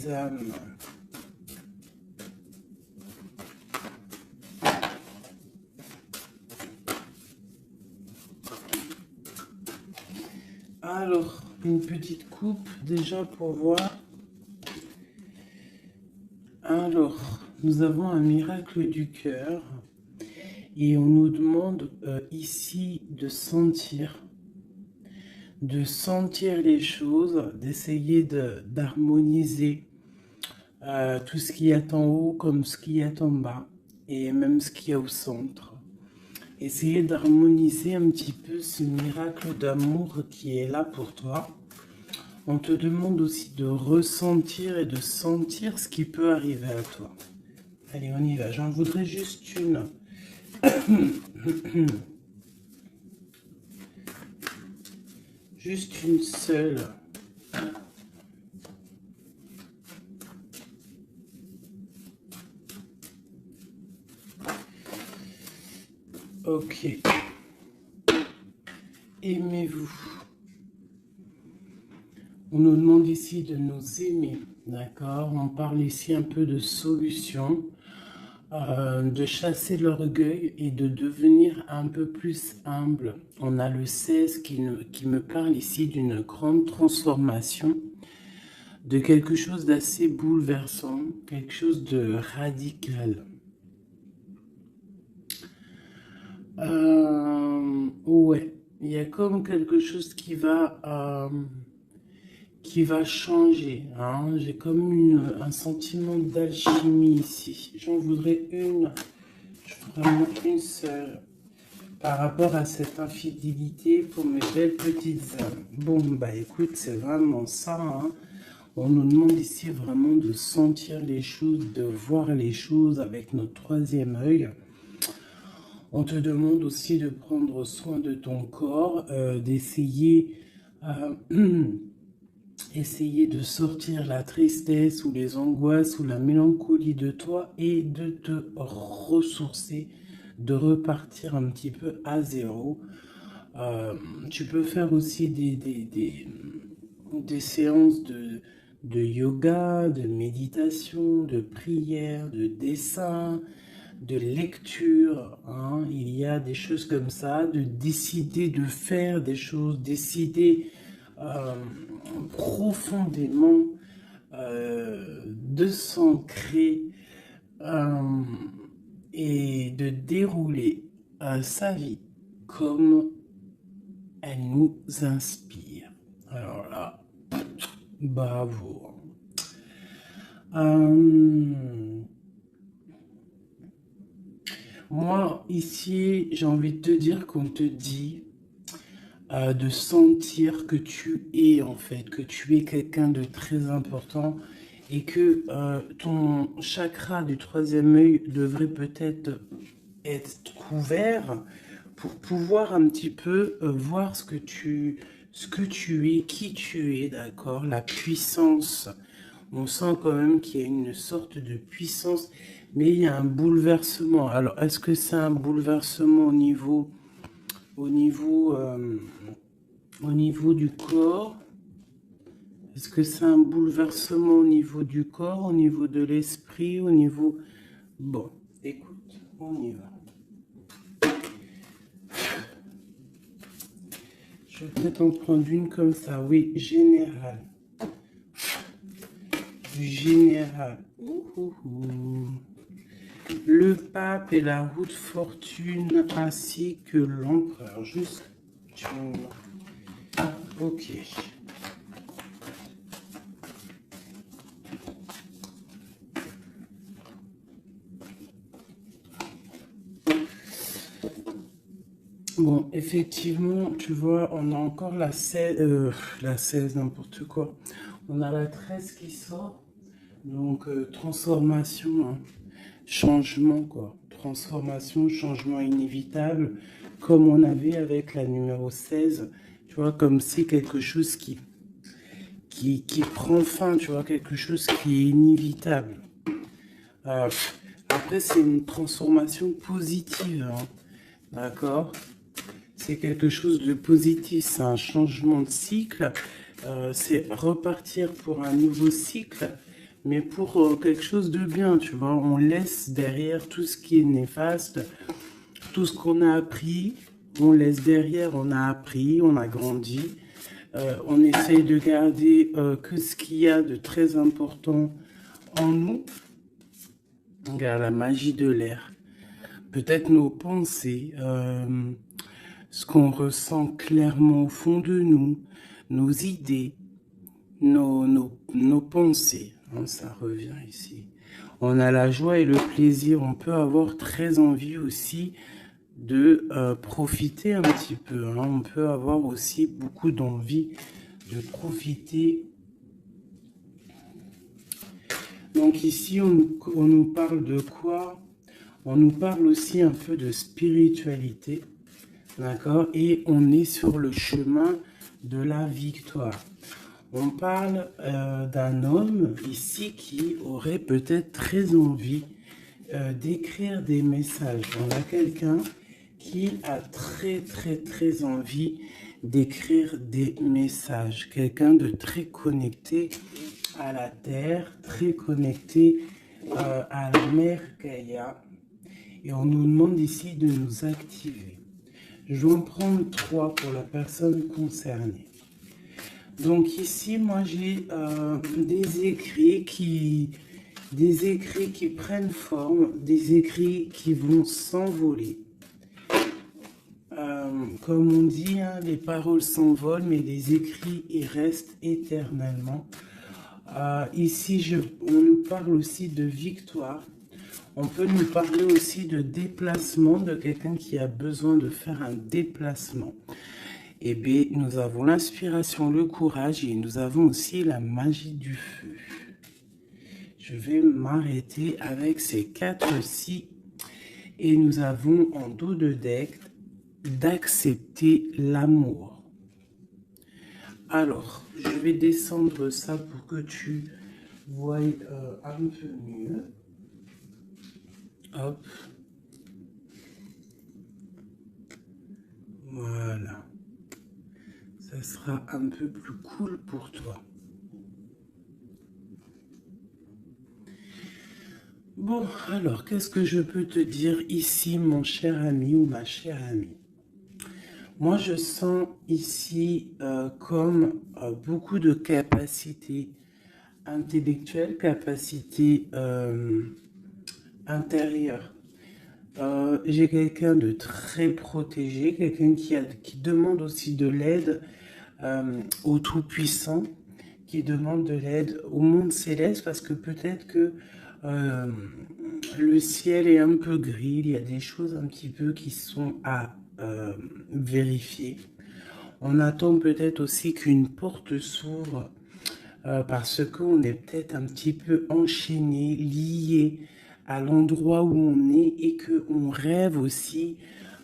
âmes. Alors, une petite coupe déjà pour voir. Alors, nous avons un miracle du cœur et on nous demande ici de sentir les choses, d'essayer d'harmoniser tout ce qu'il y a en haut comme ce qu'il y a en bas et même ce qu'il y a au centre. Essayer d'harmoniser un petit peu ce miracle d'amour qui est là pour toi. On te demande aussi de ressentir et de sentir ce qui peut arriver à toi. Allez, on y va. J'en voudrais juste une. Juste une seule. Ok. Aimez-vous. On nous demande ici de nous aimer, d'accord? On parle ici un peu de solution, de chasser l'orgueil et de devenir un peu plus humble. On a le 16 qui me parle ici d'une grande transformation, de quelque chose d'assez bouleversant, quelque chose de radical. Ouais, il y a comme quelque chose qui va changer. Hein. J'ai comme un sentiment d'alchimie ici. J'en voudrais une, vraiment une seule, par rapport à cette infidélité pour mes belles petites âmes. Bon, bah écoute, c'est vraiment ça. Hein. On nous demande ici vraiment de sentir les choses, de voir les choses avec notre troisième œil. On te demande aussi de prendre soin de ton corps, d'essayer essayer de sortir la tristesse ou les angoisses ou la mélancolie de toi et de te ressourcer, de repartir un petit peu à zéro. Tu peux faire aussi des séances de yoga, de méditation, de prière, de dessin, de lecture, hein. Il y a des choses comme ça, de décider de faire des choses, décider profondément de s'ancrer et de dérouler sa vie comme elle nous inspire. Alors là, bravo. Moi, ici, j'ai envie de te dire qu'on te dit de sentir que tu es, en fait, que tu es quelqu'un de très important et que ton chakra du troisième œil devrait peut-être être couvert pour pouvoir un petit peu voir ce que tu es, qui tu es, d'accord, la puissance. On sent quand même qu'il y a une sorte de puissance, mais il y a un bouleversement. Alors, est-ce que c'est un bouleversement au niveau du corps? Est-ce que c'est un bouleversement au niveau du corps, au niveau de l'esprit, au niveau... Bon, écoute, on y va. Je vais peut-être en prendre une comme ça, oui, général. Du général. Le pape et la roue de fortune ainsi que l'empereur. Juste. Ok. Bon, effectivement, tu vois, on a encore la 16, n'importe quoi. On a la 13 qui sort. Donc, transformation, hein. Changement, quoi. Transformation, changement inévitable, comme on avait avec la numéro 16. Tu vois, comme si quelque chose qui prend fin, tu vois, quelque chose qui est inévitable. Après, c'est une transformation positive, hein. D'accord? C'est quelque chose de positif, c'est un changement de cycle, c'est repartir pour un nouveau cycle, mais pour quelque chose de bien, tu vois. On laisse derrière tout ce qui est néfaste, tout ce qu'on a appris, on laisse derrière, on a appris, on a grandi. On essaye de garder que ce qu'il y a de très important en nous. Regarde la magie de l'air. Peut-être nos pensées, ce qu'on ressent clairement au fond de nous, nos idées, nos pensées. Hein, ça revient ici. On a la joie et le plaisir. On peut avoir très envie aussi de profiter un petit peu. Hein. On peut avoir aussi beaucoup d'envie de profiter. Donc ici, on nous parle de quoi? On nous parle aussi un peu de spiritualité. D'accord? Et on est sur le chemin de la victoire. On parle d'un homme ici qui aurait peut-être très envie d'écrire des messages. On a quelqu'un qui a très envie d'écrire des messages. Quelqu'un de très connecté à la terre, très connecté à la mère Gaïa. Et on nous demande ici de nous activer. Je vais en prendre 3 pour la personne concernée. Donc ici, moi j'ai des écrits qui prennent forme, des écrits qui vont s'envoler. Comme on dit, hein, les paroles s'envolent, mais les écrits, ils restent éternellement. Ici, on nous parle aussi de victoire. On peut nous parler aussi de déplacement, de quelqu'un qui a besoin de faire un déplacement. Eh bien, nous avons l'inspiration, le courage et nous avons aussi la magie du feu. Je vais m'arrêter avec ces 4-ci. Et nous avons en dos de deck d'accepter l'amour. Alors, je vais descendre ça pour que tu vois un peu mieux. Hop. Voilà. Ça sera un peu plus cool pour toi. Bon, alors, qu'est-ce que je peux te dire ici, mon cher ami ou ma chère amie? Moi, je sens ici comme beaucoup de capacités intellectuelles, capacités intérieures. J'ai quelqu'un de très protégé, quelqu'un qui demande aussi de l'aide au Tout-Puissant, qui demande de l'aide au monde céleste, parce que peut-être que le ciel est un peu gris, il y a des choses un petit peu qui sont à vérifier. On attend peut-être aussi qu'une porte s'ouvre parce qu'on est peut-être un petit peu enchaîné, lié à l'endroit où on est et qu'on rêve aussi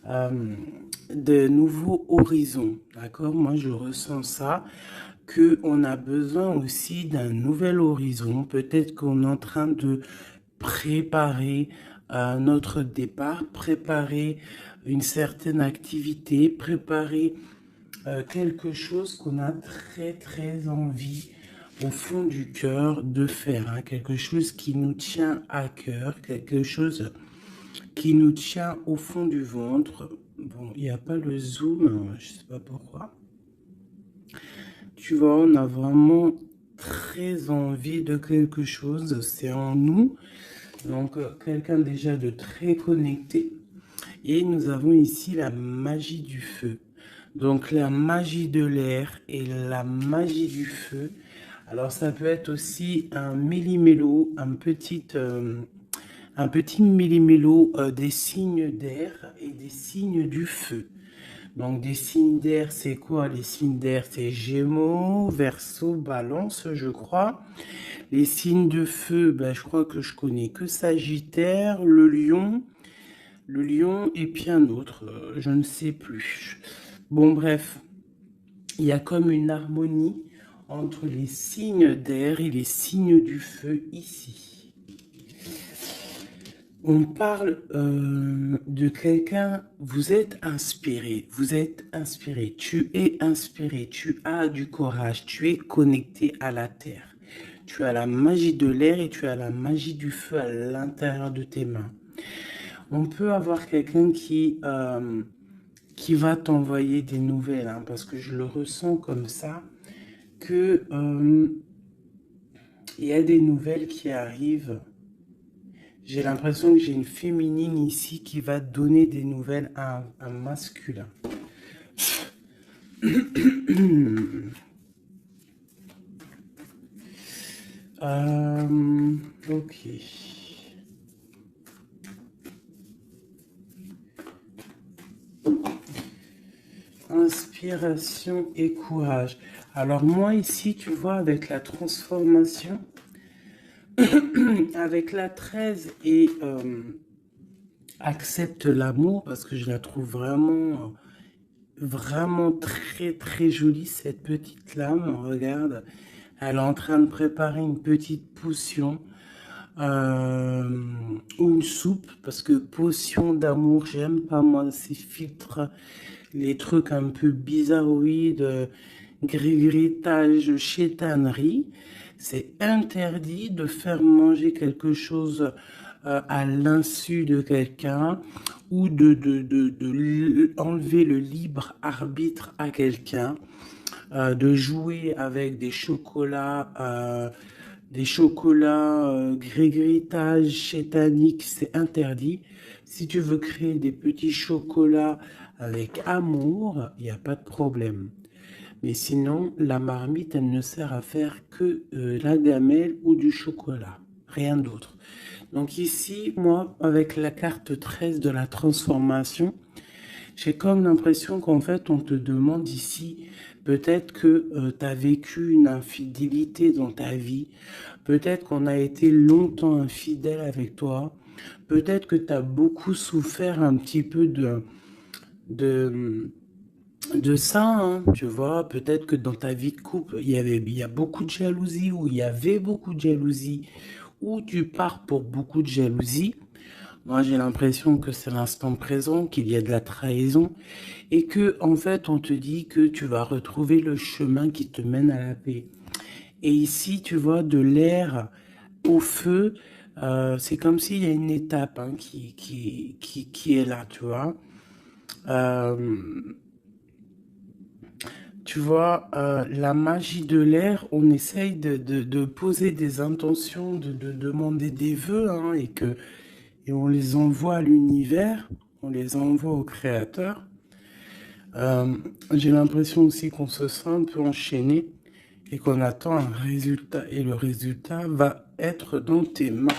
de nouveaux horizons. D'accord? Moi, je ressens ça, qu'on a besoin aussi d'un nouvel horizon. Peut-être qu'on est en train de préparer notre départ, préparer une certaine activité, préparer quelque chose qu'on a très envie au fond du cœur de faire, hein, quelque chose qui nous tient à cœur, quelque chose qui nous tient au fond du ventre. Bon, il n'y a pas le zoom, je sais pas pourquoi. Tu vois, on a vraiment très envie de quelque chose, c'est en nous. Donc, quelqu'un déjà de très connecté. Et nous avons ici la magie du feu. Donc, la magie de l'air et la magie du feu. Alors, ça peut être aussi un méli-mélo, un petit méli-mélo des signes d'air et des signes du feu. Donc, des signes d'air, c'est quoi? Les signes d'air, c'est Gémeaux, Verseau, Balance, je crois. Les signes de feu, ben, je crois que je connais que Sagittaire, le lion et puis un autre, je ne sais plus. Bon, bref, il y a comme une harmonie entre les signes d'air et les signes du feu ici. On parle de quelqu'un, vous êtes inspiré, tu es inspiré, tu as du courage, tu es connecté à la terre. tu as la magie de l'air et tu as la magie du feu à l'intérieur de tes mains. On peut avoir quelqu'un qui va t'envoyer des nouvelles, hein, parce que je le ressens comme ça, que il y a des nouvelles qui arrivent. J'ai l'impression que j'ai une féminine ici qui va donner des nouvelles à un masculin. Ok. Inspiration et courage. Alors moi ici, tu vois, avec la transformation, avec la 13 et accepte l'amour, parce que je la trouve vraiment, vraiment très très jolie, cette petite lame. Regarde, elle est en train de préparer une petite potion. Ou une soupe, parce que potion d'amour, j'aime pas moi ces filtres, les trucs un peu bizarroïdes, grigritage, chétanerie. C'est interdit de faire manger quelque chose à l'insu de quelqu'un ou de enlever le libre arbitre à quelqu'un, de jouer avec des chocolats grégritage chétanique, c'est interdit. Si tu veux créer des petits chocolats avec amour, il n'y a pas de problème. Mais sinon, la marmite, elle ne sert à faire que la gamelle ou du chocolat, rien d'autre. Donc ici, moi, avec la carte 13 de la transformation, j'ai comme l'impression qu'en fait, on te demande ici, peut-être que tu as vécu une infidélité dans ta vie, peut-être qu'on a été longtemps infidèle avec toi, peut-être que tu as beaucoup souffert un petit peu de ça, hein, tu vois, peut-être que dans ta vie de couple, il y a beaucoup de jalousie, ou il y avait beaucoup de jalousie, ou tu pars pour beaucoup de jalousie. Moi, j'ai l'impression que c'est l'instant présent, qu'il y a de la trahison, et que, en fait, on te dit que tu vas retrouver le chemin qui te mène à la paix. Et ici, tu vois, de l'air au feu, c'est comme s'il y a une étape, hein, qui est là, tu vois. Tu vois, la magie de l'air, on essaye de poser des intentions, de demander des vœux, hein, et on les envoie à l'univers, on les envoie au créateur. J'ai l'impression aussi qu'on se sent un peu enchaîné et qu'on attend un résultat. Et le résultat va être dans tes mains.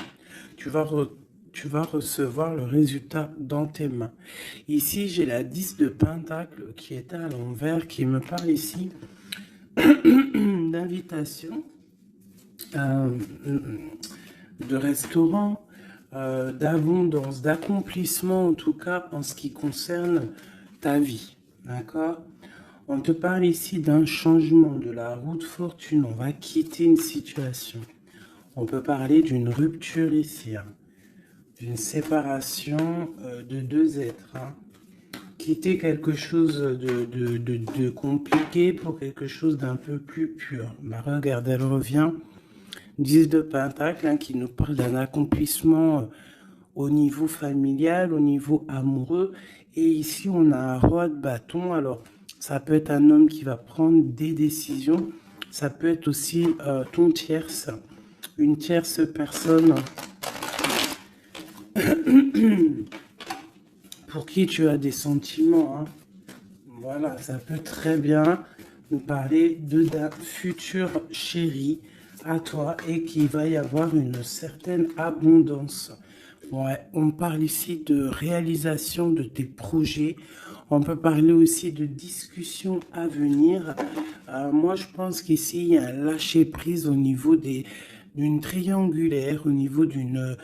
Tu vas recevoir le résultat dans tes mains. Ici, j'ai la 10 de Pentacle qui est à l'envers, qui me parle ici d'invitation, de restaurant, d'abondance, d'accomplissement, en tout cas en ce qui concerne ta vie. D'accord? On te parle ici d'un changement de la roue de fortune. On va quitter une situation. On peut parler d'une rupture ici, hein, d'une séparation de deux êtres. Hein. Quitter quelque chose de compliqué pour quelque chose d'un peu plus pur. Bah, regarde, elle revient. 10 de Pentacle, hein, qui nous parle d'un accomplissement au niveau familial, au niveau amoureux. Et ici, on a un roi de bâton. Alors, ça peut être un homme qui va prendre des décisions. Ça peut être aussi ton tierce, une tierce personne pour qui tu as des sentiments. Hein. Voilà, ça peut très bien nous parler d'un futur chéri à toi et qu'il va y avoir une certaine abondance. Ouais, on parle ici de réalisation de tes projets. On peut parler aussi de discussions à venir. Moi, je pense qu'ici, il y a un lâcher-prise au niveau d'une triangulaire, au niveau d'une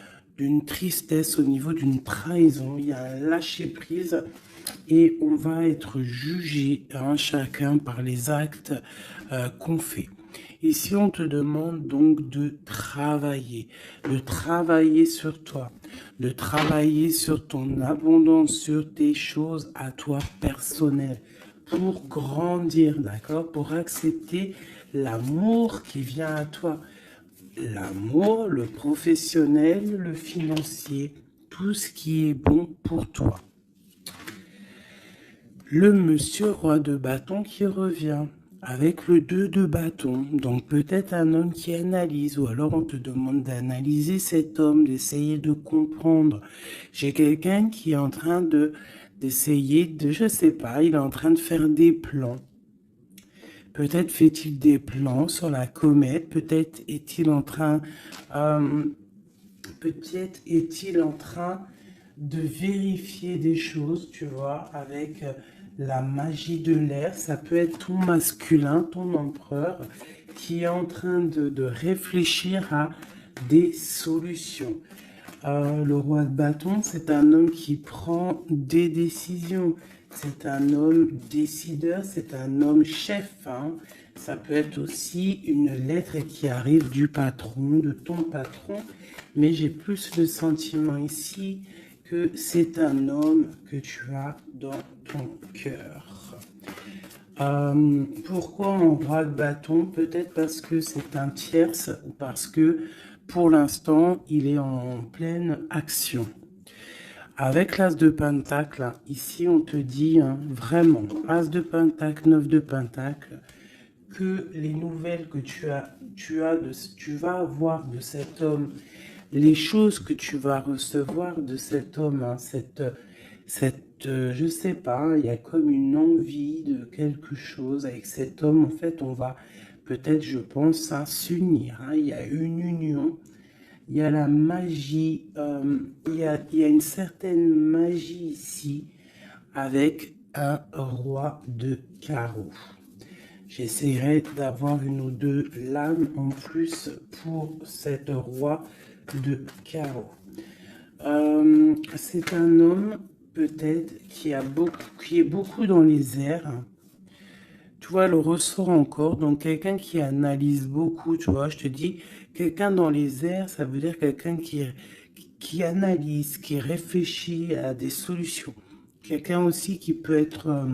tristesse, au niveau d'une trahison. Il y a un lâcher-prise et on va être jugé, hein, chacun par les actes qu'on fait. Ici, on te demande donc de travailler sur toi, de travailler sur ton abondance, sur tes choses à toi personnelles, pour grandir, d'accord, pour accepter l'amour qui vient à toi. l'amour, le professionnel, le financier, tout ce qui est bon pour toi. Le monsieur roi de bâton qui revient avec le 2 de bâton. Donc peut-être un homme qui analyse, ou alors on te demande d'analyser cet homme, d'essayer de comprendre. J'ai quelqu'un qui est en train d'essayer de, je sais pas, il est en train de faire des plans. Peut-être fait-il des plans sur la comète, peut-être est-il en train, peut-être est-il en train de vérifier des choses, tu vois, avec la magie de l'air. Ça peut être ton masculin, ton empereur, qui est en train de réfléchir à des solutions. Le roi de bâton, c'est un homme qui prend des décisions. C'est un homme décideur, c'est un homme chef. Hein. Ça peut être aussi une lettre qui arrive du patron, de ton patron. Mais j'ai plus le sentiment ici que c'est un homme que tu as dans ton cœur. Pourquoi un roi de bâton? Peut-être parce que c'est un tierce ou parce que pour l'instant il est en pleine action. Avec l'as de pentacle, ici on te dit vraiment, as de pentacle, 9 de pentacle, que les nouvelles que tu vas avoir de cet homme, les choses que tu vas recevoir de cet homme, je sais pas, il y a comme une envie de quelque chose avec cet homme. En fait, on va peut-être, je pense, s'unir. Il y a une union, il y a la magie, il y a une certaine magie ici avec un roi de carreau. J'essaierai d'avoir une ou deux lames en plus pour cette roi de carreau. C'est un homme peut-être qui est beaucoup dans les airs. Tu vois, le ressort encore. Donc quelqu'un qui analyse beaucoup, tu vois, je te dis, quelqu'un dans les airs, ça veut dire quelqu'un qui analyse, qui réfléchit à des solutions. Quelqu'un aussi qui peut être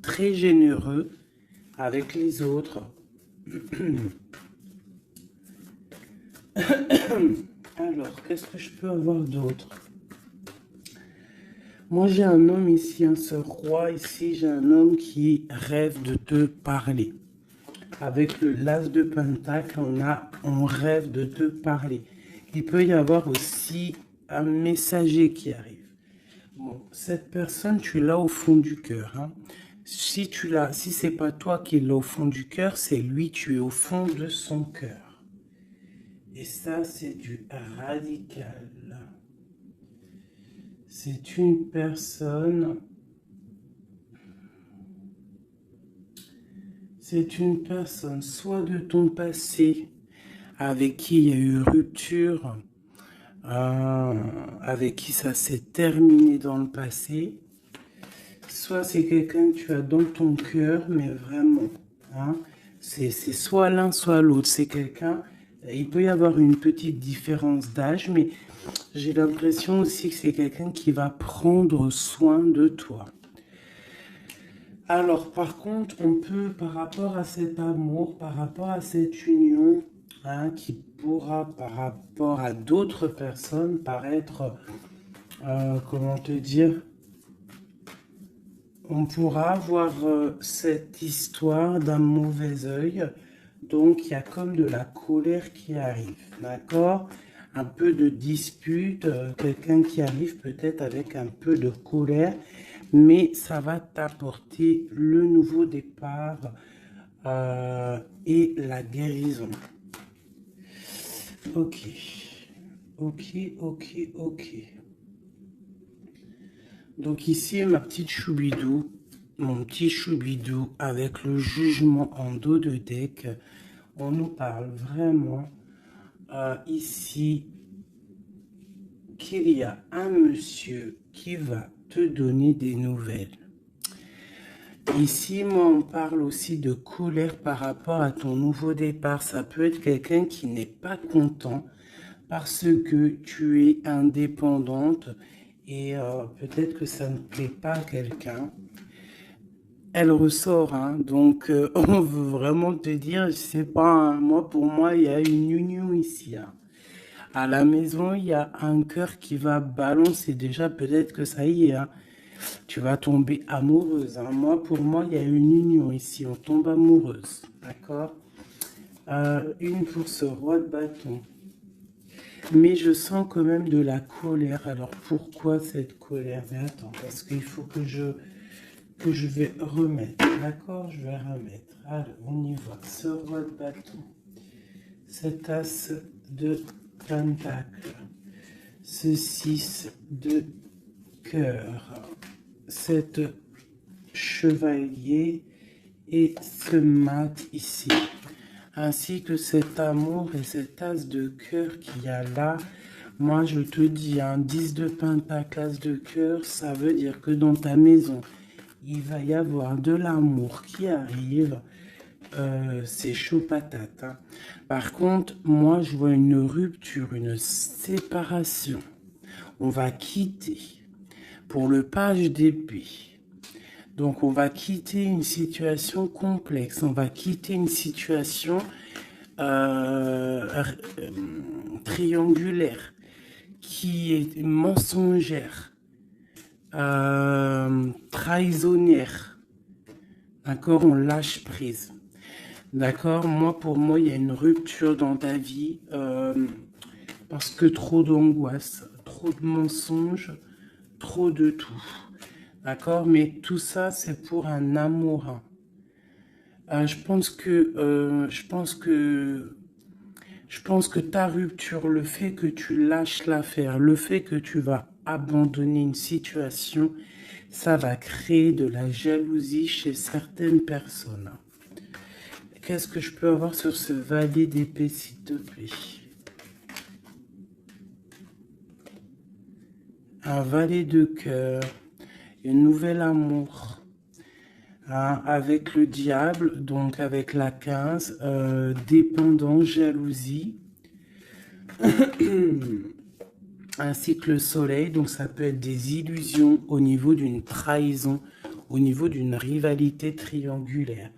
très généreux avec les autres. Alors, qu'est-ce que je peux avoir d'autre? Moi, j'ai un homme ici, ce roi ici, j'ai un homme qui rêve de te parler. Avec le l'as de pentacle, on rêve de te parler. Il peut y avoir aussi un messager qui arrive. Bon, cette personne, tu l'as au fond du cœur. Hein. Si c'est pas toi qui l'as au fond du cœur, c'est lui, tu es au fond de son cœur. Et ça, c'est du radical. C'est une personne soit de ton passé, avec qui il y a eu rupture, avec qui ça s'est terminé dans le passé, soit c'est quelqu'un que tu as dans ton cœur, mais vraiment, hein, c'est soit l'un, soit l'autre. C'est quelqu'un, il peut y avoir une petite différence d'âge, mais j'ai l'impression aussi que c'est quelqu'un qui va prendre soin de toi. Alors, par contre, on peut, par rapport à cet amour, par rapport à cette union, hein, qui pourra, par rapport à d'autres personnes, paraître, comment te dire, on pourra avoir cette histoire d'un mauvais œil. Donc, il y a comme de la colère qui arrive, d'accord? Un peu de dispute, quelqu'un qui arrive peut-être avec un peu de colère, mais ça va t'apporter le nouveau départ et la guérison. Ok, ok, ok, ok. Donc ici, ma petite choubidou, mon petit choubidou avec le jugement en dos de deck, on nous parle vraiment ici qu'il y a un monsieur qui va te donner des nouvelles. Ici, moi, on parle aussi de colère par rapport à ton nouveau départ. Ça peut être quelqu'un qui n'est pas content parce que tu es indépendante et peut-être que ça ne plaît pas à quelqu'un. elle ressort, hein. Donc, on veut vraiment te dire, je sais pas, hein, moi, pour moi, il y a une union ici, hein. À la maison, il y a un cœur qui va balancer. Déjà, peut-être que ça y est, hein, tu vas tomber amoureuse, hein. Moi, pour moi, il y a une union ici. On tombe amoureuse. D'accord? Une pour ce roi de bâton. Mais je sens quand même de la colère. Alors, pourquoi cette colère? Mais attends, parce qu'il faut que je vais remettre. D'accord? Je vais remettre. Allez, on y va. Ce roi de bâton. Cet as de pentacle. Ce 6 de cœur, cet chevalier et ce mat ici, ainsi que cet amour et cet as de cœur qu'il y a là. Moi, je te dis, un 10 de pentacle, as de cœur, ça veut dire que dans ta maison, il va y avoir de l'amour qui arrive. C'est chaud patate, hein. Par contre, moi, je vois une rupture, une séparation. On va quitter pour le page d'épée. Donc, on va quitter une situation complexe. On va quitter une situation euh, triangulaire qui est mensongère, trahisonnière. D'accord? On lâche prise. D'accord? Moi, pour moi, il y a une rupture dans ta vie parce que trop d'angoisse, trop de mensonges, trop de tout. D'accord? Mais tout ça, c'est pour un amour. Je pense que ta rupture, le fait que tu lâches l'affaire, le fait que tu vas abandonner une situation, ça va créer de la jalousie chez certaines personnes. Qu'est-ce que je peux avoir sur ce valet d'épée, s'il te plaît? Un valet de cœur, un nouvel amour, hein, avec le diable, donc avec la 15, dépendance, jalousie, ainsi que le soleil, donc ça peut être des illusions au niveau d'une trahison, au niveau d'une rivalité triangulaire.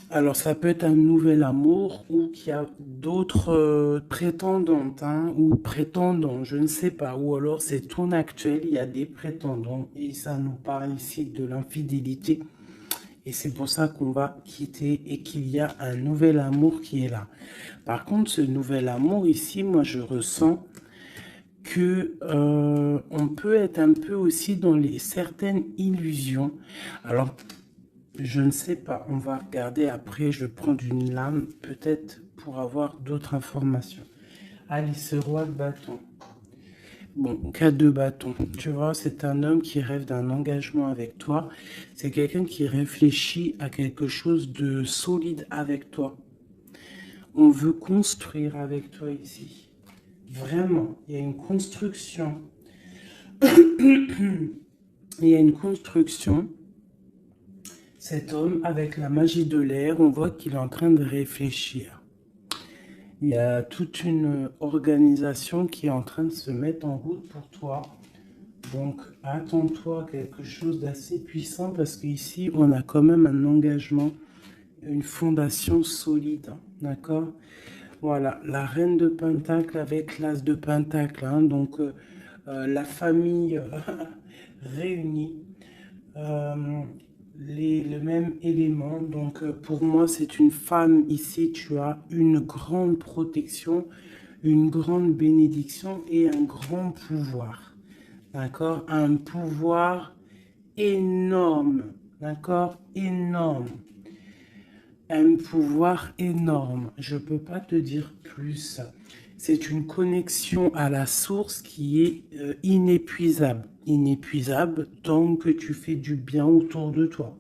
Alors, ça peut être un nouvel amour ou qu'il y a d'autres prétendantes, hein, ou prétendants, je ne sais pas. Ou alors, c'est ton actuel, il y a des prétendants et ça nous parle ici de l'infidélité. Et c'est pour ça qu'on va quitter et qu'il y a un nouvel amour qui est là. Par contre, ce nouvel amour ici, moi, je ressens que on peut être un peu aussi dans certaines illusions. Alors, je ne sais pas, on va regarder après, je vais prendre une lame, peut-être pour avoir d'autres informations. Allez, ce roi de bâton. Bon, 4 de bâton. Tu vois, c'est un homme qui rêve d'un engagement avec toi. C'est quelqu'un qui réfléchit à quelque chose de solide avec toi. On veut construire avec toi ici. Vraiment, il y a une construction. Il y a une construction. Cet homme, avec la magie de l'air, on voit qu'il est en train de réfléchir. Il y a toute une organisation qui est en train de se mettre en route pour toi. Donc, attends-toi à quelque chose d'assez puissant parce qu'ici, on a quand même un engagement, une fondation solide. D'accord? Voilà, la reine de Pentacle avec l'as de Pentacle, hein. Donc, la famille réunie. Le même élément. Donc, pour moi, c'est une femme. Ici, tu as une grande protection, une grande bénédiction et un grand pouvoir. D'accord? Un pouvoir énorme. D'accord? Énorme. Un pouvoir énorme. Je ne peux pas te dire plus. C'est une connexion à la source qui est inépuisable. Inépuisable tant que tu fais du bien autour de toi.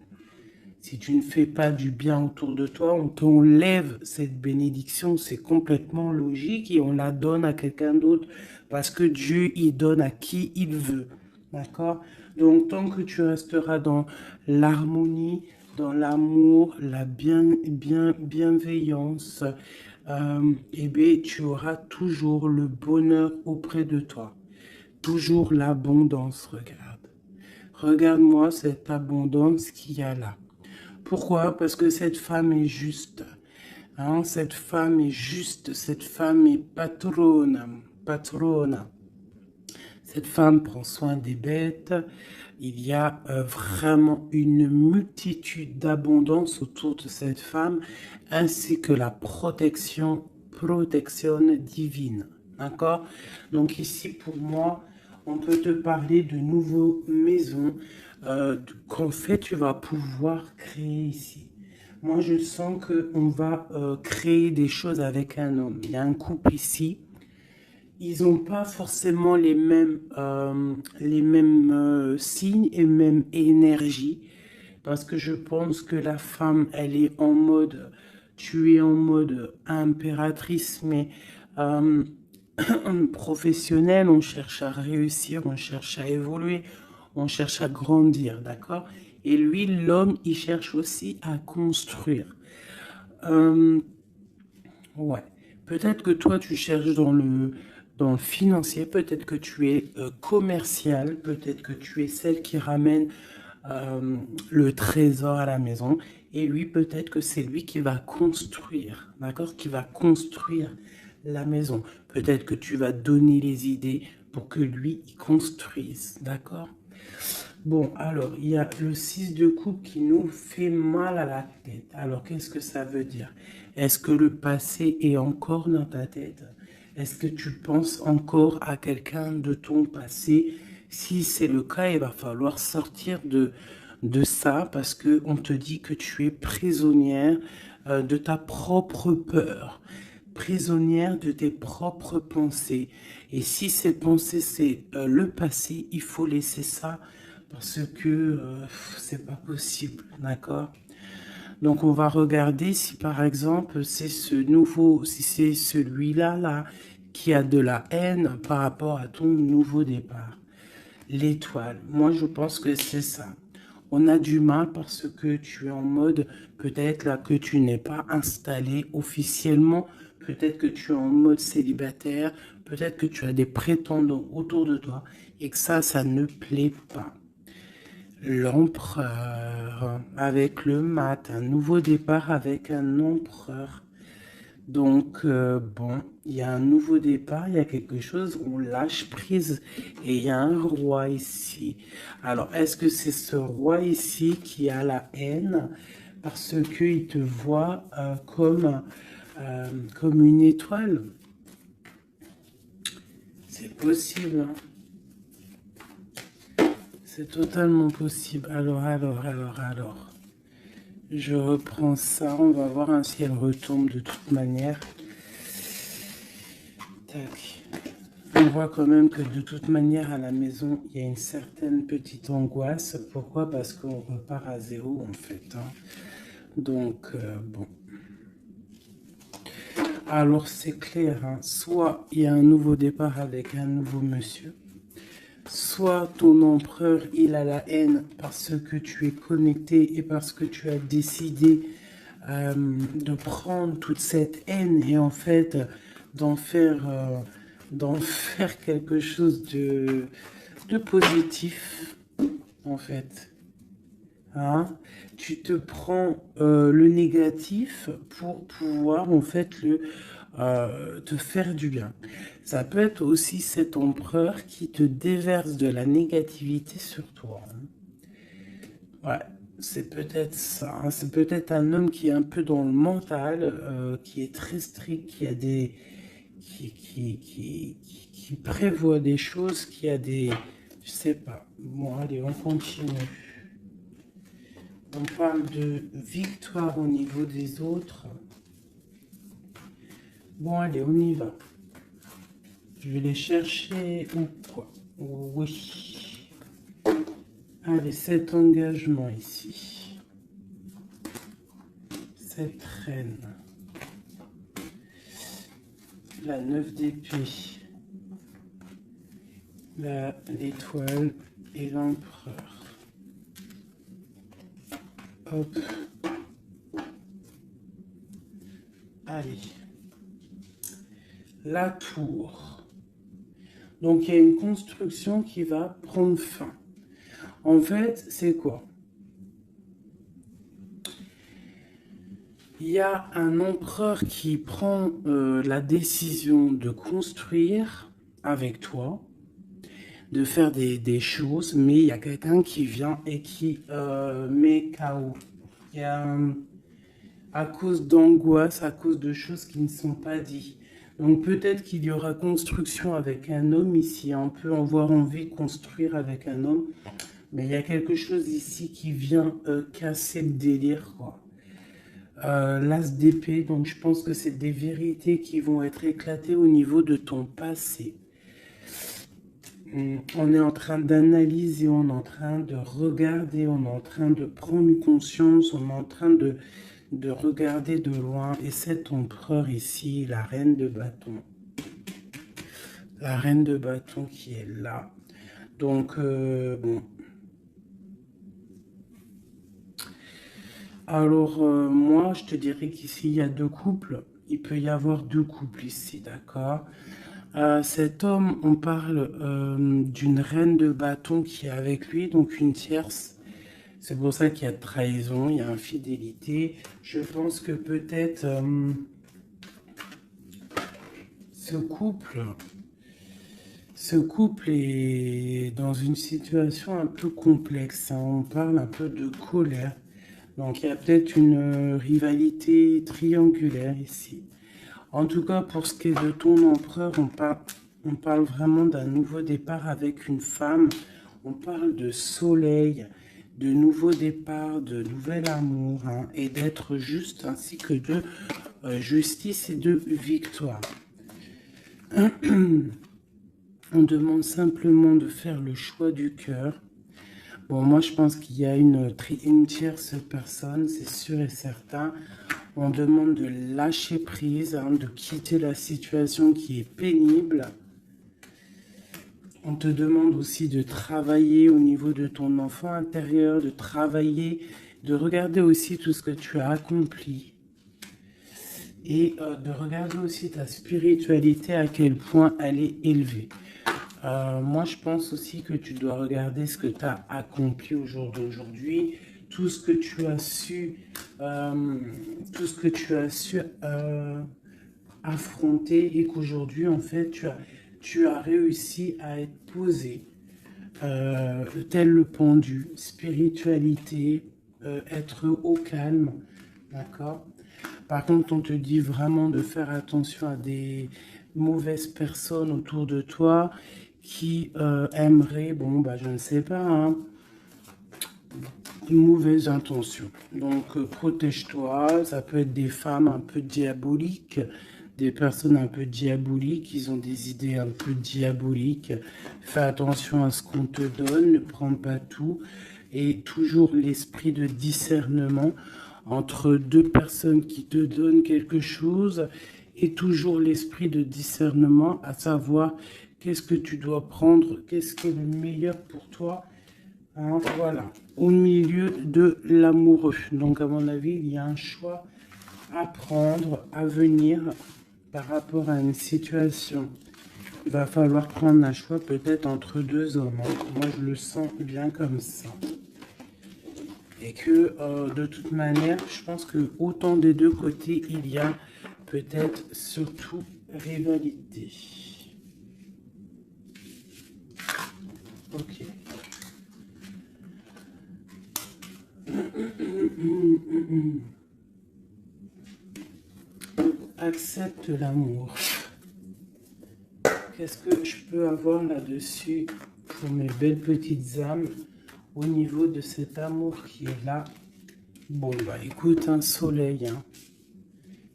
Si tu ne fais pas du bien autour de toi, on t'enlève cette bénédiction. C'est complètement logique et on la donne à quelqu'un d'autre parce que Dieu, il donne à qui il veut. D'accord? Donc, tant que tu resteras dans l'harmonie, dans l'amour, la bienveillance, eh bien, tu auras toujours le bonheur auprès de toi. Toujours l'abondance, regarde. Regarde-moi cette abondance qu'il y a là. Pourquoi? Parce que cette femme est juste. Hein, cette femme est juste. Cette femme est patronne. Patronne. Cette femme prend soin des bêtes. Il y a vraiment une multitude d'abondance autour de cette femme, ainsi que la protection divine. D'accord? Donc ici, pour moi, on peut te parler de nouvelles maisons qu'en fait, tu vas pouvoir créer ici. Moi, je sens qu'on va créer des choses avec un homme. Il y a un couple ici. Ils n'ont pas forcément les mêmes signes et même énergie. Parce que je pense que la femme, elle est en mode, tu es en mode impératrice, mais euh, professionnelle. On cherche à réussir, on cherche à évoluer, on cherche à grandir, d'accord? Et lui, l'homme, il cherche aussi à construire. Euh, Ouais. Peut-être que toi, tu cherches dans le financier, peut-être que tu es commercial, peut-être que tu es celle qui ramène euh, le trésor à la maison. Et lui, peut-être que c'est lui qui va construire, d'accord? Qui va construire la maison. Peut-être que tu vas donner les idées pour que lui, il construise, d'accord? Bon, alors, il y a le 6 de coupe qui nous fait mal à la tête. Alors, qu'est-ce que ça veut dire? Est-ce que le passé est encore dans ta tête? Est-ce que tu penses encore à quelqu'un de ton passé? Si c'est le cas, il va falloir sortir de ça parce que on te dit que tu es prisonnière de ta propre peur, prisonnière de tes propres pensées. Et si ces pensées, c'est le passé, il faut laisser ça parce que c'est pas possible, d'accord? Donc on va regarder si par exemple c'est ce nouveau, si c'est celui-là là qui a de la haine par rapport à ton nouveau départ. L'étoile, moi je pense que c'est ça. On a du mal parce que tu es en mode, peut-être là que tu n'es pas installé officiellement, peut-être que tu es en mode célibataire, peut-être que tu as des prétendants autour de toi et que ça ne plaît pas. L'empereur avec le mat, un nouveau départ avec un empereur. Donc, bon, il y a un nouveau départ, il y a quelque chose, on lâche prise et il y a un roi ici. Alors, est-ce que c'est ce roi ici qui a la haine parce qu'il te voit comme une étoile? C'est possible, hein. C'est totalement possible. Alors. Je reprends ça, on va voir hein, si elle retombe de toute manière. Tac. On voit quand même que de toute manière à la maison, il y a une certaine petite angoisse. Pourquoi? Parce qu'on repart à zéro en fait. Hein. Donc, bon. Alors c'est clair, hein. Soit il y a un nouveau départ avec un nouveau monsieur, soit ton empereur, il a la haine parce que tu es connecté et parce que tu as décidé de prendre toute cette haine et en fait d'en faire, d'en faire quelque chose de positif, en fait. Hein? Tu te prends le négatif pour pouvoir en fait te faire du bien. Ça peut être aussi cet empereur qui te déverse de la négativité sur toi. Hein. Ouais, c'est peut-être ça. Hein. C'est peut-être un homme qui est un peu dans le mental, qui est très strict, qui a des, qui prévoit des choses, qui a des, je sais pas. Bon, allez, on continue. On parle de victoire au niveau des autres. Bon, allez, on y va. Je vais les chercher ou quoi? Oui. Allez, cet engagement ici. Cette reine. La 9 d'épée. L'étoile et l'empereur. Hop. Allez. La tour. Donc il y a une construction qui va prendre fin. En fait, c'est quoi? Il y a un empereur qui prend la décision de construire avec toi, de faire des choses, mais il y a quelqu'un qui vient et qui met KO. Il y a, à cause d'angoisse, à cause de choses qui ne sont pas dites. Donc peut-être qu'il y aura construction avec un homme ici, on peut avoir envie de construire avec un homme, mais il y a quelque chose ici qui vient casser le délire, quoi. L'as d'épée, donc je pense que c'est des vérités qui vont être éclatées au niveau de ton passé. On est en train d'analyser, on est en train de regarder, on est en train de prendre conscience, on est en train de regarder de loin. Et cet empereur ici, la reine de bâton. La reine de bâton qui est là. Donc, bon. Alors, moi, je te dirais qu'ici, il y a deux couples. Il peut y avoir deux couples ici, d'accord? Cet homme, on parle d'une reine de bâton qui est avec lui, donc une tierce. C'est pour ça qu'il y a trahison, il y a infidélité. Je pense que peut-être ce couple est dans une situation un peu complexe, hein. On parle un peu de colère. Donc il y a peut-être une rivalité triangulaire ici. En tout cas, pour ce qui est de ton empereur, on parle vraiment d'un nouveau départ avec une femme. On parle de soleil, de nouveau départ, de nouvel amour, hein, et d'être juste, ainsi que de justice et de victoire. On demande simplement de faire le choix du cœur. Bon, moi, je pense qu'il y a une tierce personne, c'est sûr et certain. On demande de lâcher prise, hein, de quitter la situation qui est pénible. On te demande aussi de travailler au niveau de ton enfant intérieur, de travailler, de regarder aussi tout ce que tu as accompli. Et de regarder aussi ta spiritualité, à quel point elle est élevée. Moi, je pense aussi que tu dois regarder ce que tu as accompli au jour d'aujourd'hui, tout ce que tu as su, affronter, et qu'aujourd'hui, en fait, tu as réussi à être posé, tel le pendu, spiritualité, être au calme, d'accord? Par contre, on te dit vraiment de faire attention à des mauvaises personnes autour de toi qui aimeraient, bon, bah, je ne sais pas, hein, une mauvaise intention. Donc, protège-toi. Ça peut être des femmes un peu diaboliques, des personnes un peu diaboliques, ils ont des idées un peu diaboliques. Fais attention à ce qu'on te donne, ne prends pas tout. Et toujours l'esprit de discernement entre deux personnes qui te donnent quelque chose, et toujours l'esprit de discernement, à savoir qu'est-ce que tu dois prendre, qu'est-ce qui est le meilleur pour toi, hein, voilà, au milieu de l'amoureux. Donc à mon avis, il y a un choix à prendre, à venir par rapport à une situation. Il va falloir prendre un choix peut-être entre deux hommes, hein. Moi, je le sens bien comme ça. Et que de toute manière, je pense que autant des deux côtés, il y a peut-être surtout rivalité. Ok. Accepte l'amour. Qu'est-ce que je peux avoir là-dessus pour mes belles petites âmes au niveau de cet amour qui est là? Bon, bah écoute, un soleil, hein.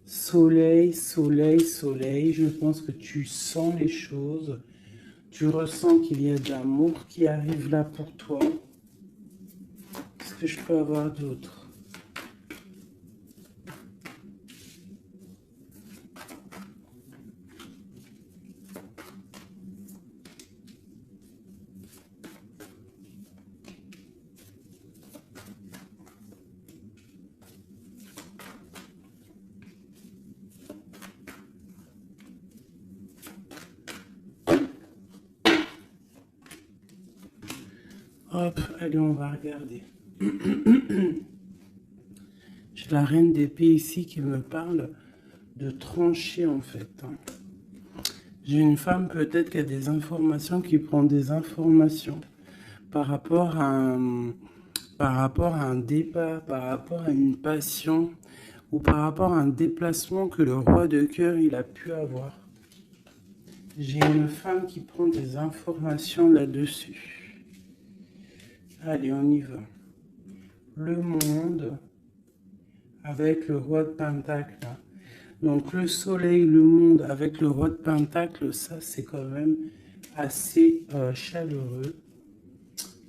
Soleil, soleil, soleil. Je pense que tu sens les choses. Tu ressens qu'il y a de l'amour qui arrive là pour toi. Qu'est-ce que je peux avoir d'autre? Hop, allez, on va regarder. J'ai la reine d'épée ici qui me parle de trancher en fait. J'ai une femme peut-être qui a des informations, qui prend des informations par rapport à un départ, par rapport à une passion ou par rapport à un déplacement que le roi de cœur il a pu avoir. J'ai une femme qui prend des informations là-dessus. Allez, on y va. Le monde avec le roi de Pentacle. Donc le soleil, le monde avec le roi de Pentacle, ça c'est quand même assez chaleureux.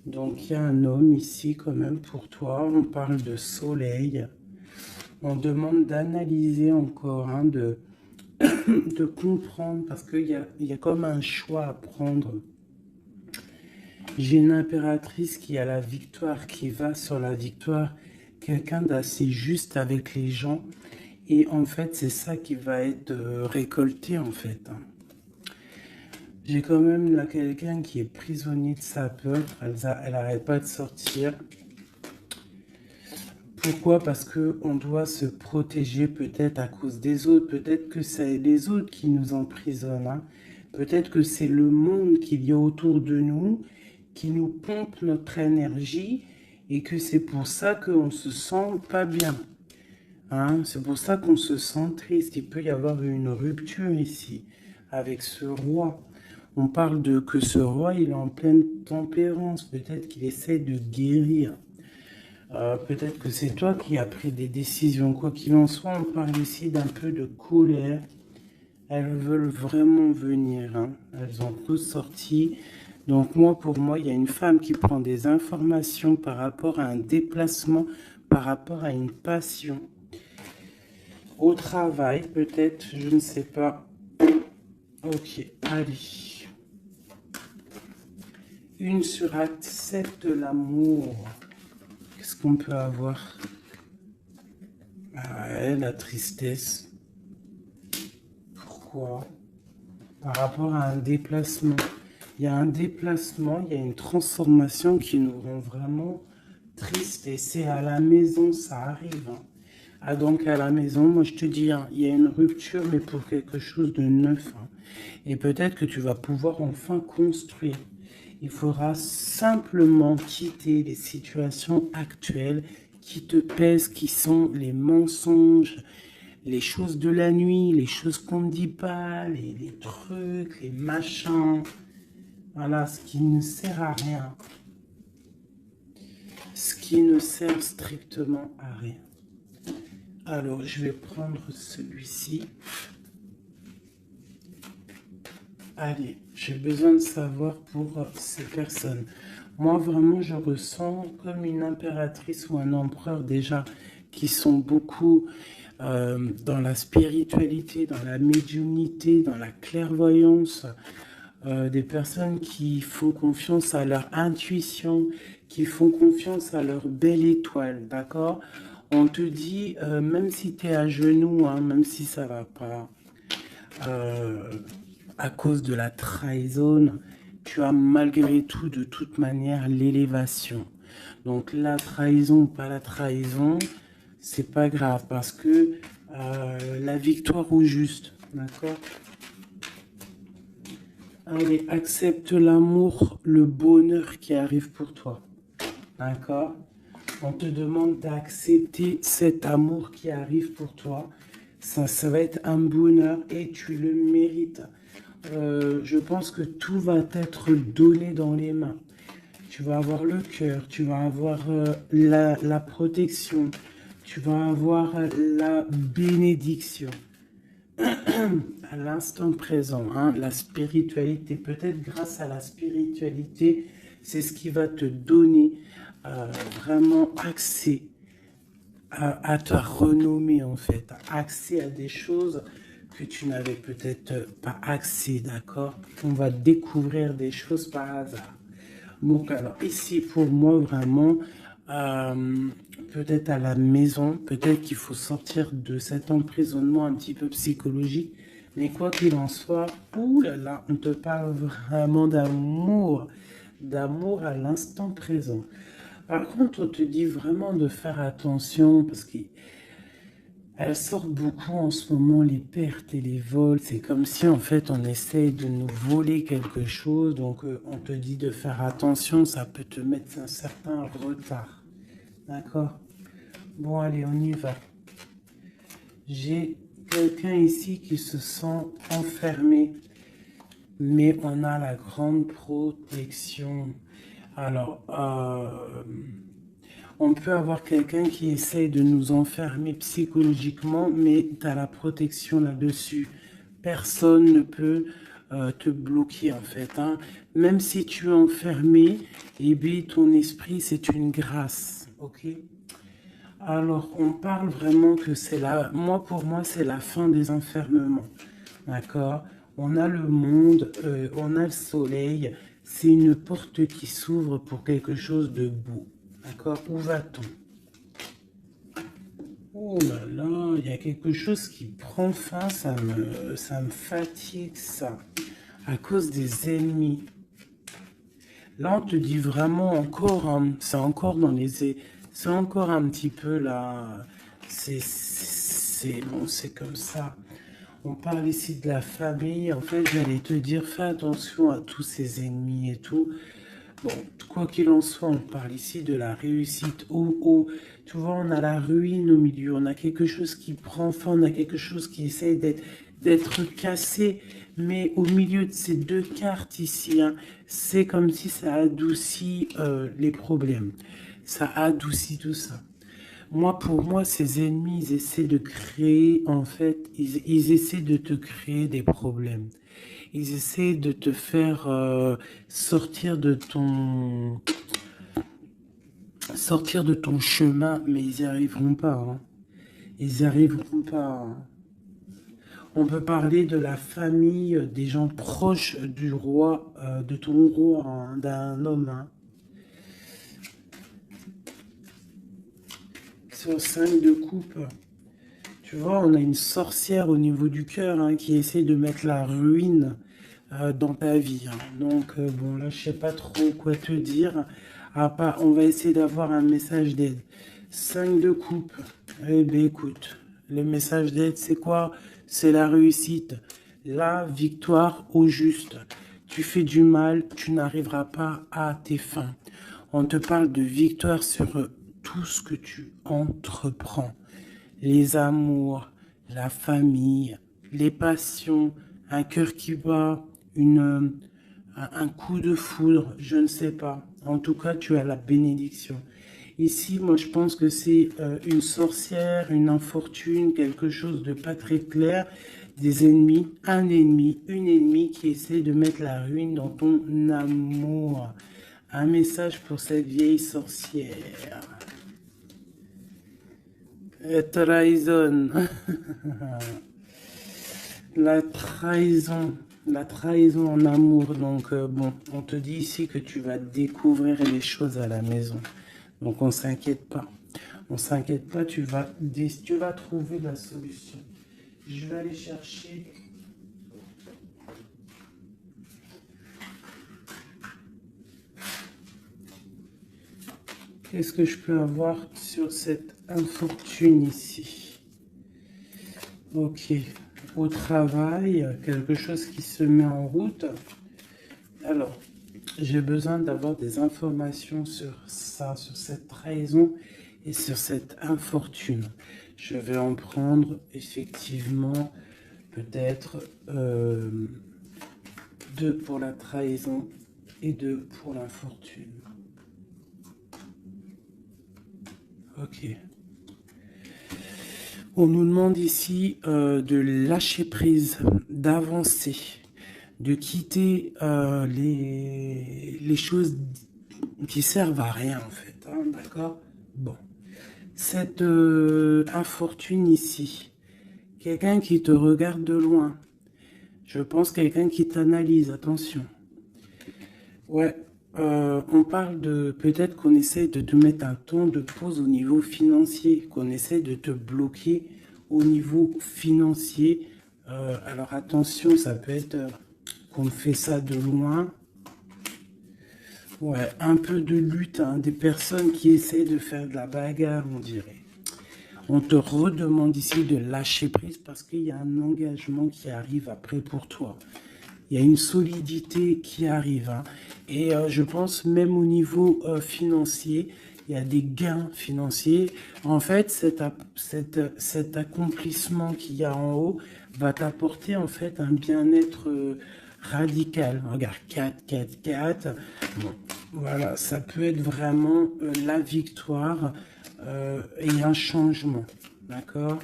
Donc il y a un homme ici quand même pour toi. On parle de soleil. On demande d'analyser encore, hein, de comprendre, parce qu'il y a comme un choix à prendre. J'ai une impératrice qui a la victoire, qui va sur la victoire, quelqu'un d'assez juste avec les gens. Et en fait, c'est ça qui va être récolté, en fait. J'ai quand même là quelqu'un qui est prisonnier de sa peur. Elle n'arrête pas de sortir. Pourquoi? Parce qu'on doit se protéger peut-être à cause des autres. Peut-être que c'est les autres qui nous emprisonnent. Hein. Peut-être que c'est le monde qu'il y a autour de nous qui nous pompe notre énergie et que c'est pour ça qu'on se sent pas bien. Hein, c'est pour ça qu'on se sent triste. Il peut y avoir une rupture ici avec ce roi. On parle de que ce roi, il est en pleine tempérance. Peut-être qu'il essaie de guérir. Peut-être que c'est toi qui as pris des décisions. Quoi qu'il en soit, on parle ici d'un peu de colère. Elles veulent vraiment venir. Hein. Elles ont tous sorti. Donc moi, pour moi, il y a une femme qui prend des informations par rapport à un déplacement, par rapport à une passion. Au travail, peut-être, je ne sais pas. Ok, allez. Une sur accepte l'amour. Qu'est-ce qu'on peut avoir? Ah ouais, la tristesse. Pourquoi? Par rapport à un déplacement. Il y a un déplacement, il y a une transformation qui nous rend vraiment tristes. Et c'est à la maison, ça arrive. Hein. Ah donc à la maison, moi je te dis, hein, il y a une rupture, mais pour quelque chose de neuf. Hein. Et peut-être que tu vas pouvoir enfin construire. Il faudra simplement quitter les situations actuelles qui te pèsent, qui sont les mensonges, les choses de la nuit, les choses qu'on ne dit pas, les trucs, les machins. Voilà, ce qui ne sert à rien. Ce qui ne sert strictement à rien. Alors, je vais prendre celui-ci. Allez, j'ai besoin de savoir pour ces personnes. Moi, vraiment, je ressens comme une impératrice ou un empereur déjà qui sont beaucoup dans la spiritualité, dans la médiumnité, dans la clairvoyance. Des personnes qui font confiance à leur intuition, qui font confiance à leur belle étoile, d'accord? On te dit, même si tu es à genoux, hein, même si ça va pas, à cause de la trahison, tu as malgré tout, de toute manière, l'élévation. Donc la trahison ou pas la trahison, c'est pas grave parce que la victoire au juste, d'accord? Allez, accepte l'amour, le bonheur qui arrive pour toi, d'accord? On te demande d'accepter cet amour qui arrive pour toi. Ça va être un bonheur et tu le mérites. Je pense que tout va t'être donné dans les mains. Tu vas avoir le cœur, tu vas avoir la protection, tu vas avoir la bénédiction. À l'instant présent, hein, la spiritualité, peut-être grâce à la spiritualité, c'est ce qui va te donner vraiment accès à ta renommée en fait, accès à des choses que tu n'avais peut-être pas accès, d'accord? On va découvrir des choses par hasard. Donc alors ici pour moi vraiment, peut-être à la maison, peut-être qu'il faut sortir de cet emprisonnement un petit peu psychologique, mais quoi qu'il en soit, ouh là là, on te parle vraiment d'amour, d'amour à l'instant présent. Par contre, on te dit vraiment de faire attention parce qu'elles sortent beaucoup en ce moment, les pertes et les vols. C'est comme si en fait on essaye de nous voler quelque chose. Donc on te dit de faire attention, ça peut te mettre un certain retard. D'accord? Bon, allez, on y va. J'ai quelqu'un ici qui se sent enfermé, mais on a la grande protection. Alors, on peut avoir quelqu'un qui essaye de nous enfermer psychologiquement, mais tu as la protection là-dessus. Personne ne peut te bloquer en fait, hein. Même si tu es enfermé, eh bien, ton esprit, c'est une grâce. Ok? Alors, on parle vraiment que c'est pour moi, c'est la fin des enfermements. D'accord? On a le monde, on a le soleil. C'est une porte qui s'ouvre pour quelque chose de beau. D'accord? Où va-t-on? Oh là là, il y a quelque chose qui prend fin, ça me fatigue ça. À cause des ennemis. Là, on te dit vraiment encore, hein, c'est encore dans c'est encore un petit peu là, bon, c'est comme ça. On parle ici de la famille. En fait, j'allais te dire, fais attention à tous ces ennemis et tout. Bon, quoi qu'il en soit, on parle ici de la réussite. Tu vois, on a la ruine au milieu. On a quelque chose qui prend fin. On a quelque chose qui essaie d'être cassé. Mais au milieu de ces deux cartes ici, hein, c'est comme si ça adoucit les problèmes. Ça adoucit tout ça. Moi, pour moi, ces ennemis, ils essaient de créer, en fait, ils essaient de te créer des problèmes. Ils essaient de te faire sortir de ton chemin, mais ils n'y arriveront pas, hein. Ils n'y arriveront pas, hein. On peut parler de la famille, des gens proches du roi, de ton roi, hein, d'un homme, hein. Sur 5 de coupe, tu vois, on a une sorcière au niveau du cœur, hein, qui essaie de mettre la ruine dans ta vie, hein. Donc, bon, là, je sais pas trop quoi te dire. On va essayer d'avoir un message d'aide. 5 de coupe. Eh bien, écoute, le message d'aide, c'est quoi? C'est la réussite, la victoire au juste. Tu fais du mal, tu n'arriveras pas à tes fins. On te parle de victoire sur tout ce que tu entreprends. Les amours, la famille, les passions, un cœur qui bat, un coup de foudre, je ne sais pas. En tout cas, tu as la bénédiction. Ici, moi, je pense que c'est une sorcière, une infortune, quelque chose de pas très clair, des ennemis, un ennemi, une ennemie qui essaie de mettre la ruine dans ton amour. Un message pour cette vieille sorcière. Trahison. La trahison en amour. Donc, bon, on te dit ici que tu vas découvrir les choses à la maison. Donc, on s'inquiète pas. On s'inquiète pas, tu vas trouver la solution. Je vais aller chercher. Qu'est-ce que je peux avoir sur cette infortune ici? Ok. Au travail, quelque chose qui se met en route. Alors, j'ai besoin d'avoir des informations sur ça, sur cette trahison et sur cette infortune. Je vais en prendre effectivement peut-être 2 pour la trahison et 2 pour l'infortune. Ok. On nous demande ici de lâcher prise, d'avancer, de quitter les choses qui servent à rien en fait, hein, d'accord? Bon, cette infortune ici, quelqu'un qui te regarde de loin, je pense quelqu'un qui t'analyse, attention. Ouais, on parle de peut-être qu'on essaie de te mettre un temps de pause au niveau financier, qu'on essaie de te bloquer au niveau financier. Alors attention, ça peut être qu'on fait ça de loin. Ouais, un peu de lutte, hein, des personnes qui essaient de faire de la bagarre, on dirait. On te redemande ici de lâcher prise parce qu'il y a un engagement qui arrive après pour toi. Il y a une solidité qui arrive, hein. Et je pense même au niveau financier, il y a des gains financiers. En fait, cet accomplissement qu'il y a en haut va t'apporter en fait un bien-être radical. Regarde, 4, 4, 4. Bon, voilà, ça peut être vraiment la victoire et un changement. D'accord?